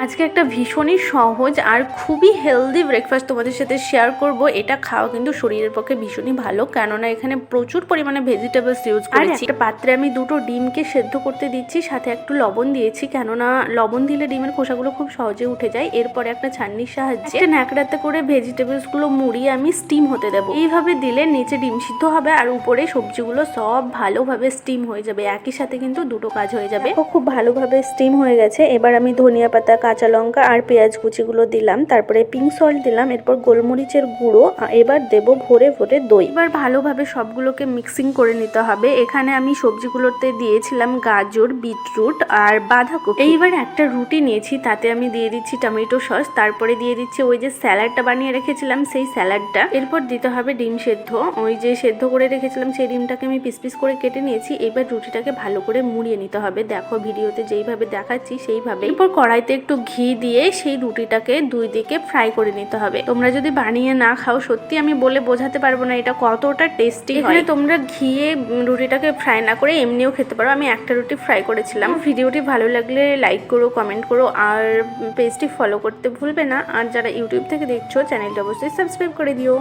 আজকে একটা ভীষণই সহজ আর খুবই হেলদি ব্রেকফাস্ট তোমাদের সাথে শেয়ার করব। এটা খাওয়া কিন্তু শরীরের পক্ষে ভীষণই ভালো, কেননা এখানে প্রচুর পরিমাণে ভেজিটেবলস ইউজ করেছি। একটা পাত্রে আমি দুটো ডিমকে সেদ্ধ করতে দিচ্ছি, সাথে একটু লবণ দিয়েছি, কেননা লবণ দিলে ডিমের খোসাগুলো খুব সহজে উঠে যায়। এরপরে একটা ছাঁকনির সাহায্যে একটা ন্যাকড়াতে করে ভেজিটেবলস গুলো মুড়িয়ে আমি স্টিম হতে দেবো। এইভাবে দিলে নিচে ডিম সিদ্ধ হবে আর উপরে সবজিগুলো সব ভালোভাবে স্টিম হয়ে যাবে। একই সাথে কিন্তু দুটো কাজ হয়ে যাবে। খুব ভালোভাবে স্টিম হয়ে গেছে। এবার আমি ধনিয়া পাতা, কাঁচা লঙ্কা আর পেঁয়াজ কুচিগুলো দিলাম, তারপরে পিঙ্ক সল্ট দিলাম, এরপর গোলমরিচের গুঁড়ো, এবার দেব ভরে ভরে দই। এবার ভালোভাবে সবগুলোকে মিক্সিং করে নিতে হবে। এখানে আমি সবজিগুলোতে দিয়েছিলাম গাজর, বিটরুট আর বাঁধাকপি। এইবার একটা রুটি নিয়েছি, তাতে আমি দিয়ে দিচ্ছি টমেটো সস, তারপরে দিয়ে দিচ্ছি ওই যে স্যালাডটা বানিয়ে রেখেছিলাম সেই স্যালাডটা। এরপর দিতে হবে ডিম সেদ্ধ, ওই যে সেদ্ধ করে রেখেছিলাম সেই ডিমটাকে আমি পিস পিস করে কেটে নিয়েছি। এবার রুটিটাকে ভালো করে মুড়িয়ে নিতে হবে, দেখো ভিডিওতে যেইভাবে দেখাচ্ছি সেইভাবে। এরপর কড়াইতে একটু ঘি দিয়ে সেই রুটিটাকে দুই দিকে ফ্রাই করে নিতে হবে। তোমরা যদি বানিয়ে না খাও, সত্যি আমি বলে বোঝাতে পারবো না এটা কতটা টেস্টি হয়। তোমরা ঘিয়ে রুটিটাকে ফ্রাই না করে এমনিও খেতে পারো। আমি একটা রুটি ফ্রাই করেছিলাম। ভিডিওটি ভালো লাগলে লাইক করো, কমেন্ট করো আর পেজটি ফলো করতে ভুলবে না। আর যারা ইউটিউব থেকে দেখছো চ্যানেলটা অবশ্যই সাবস্ক্রাইব করে দিও।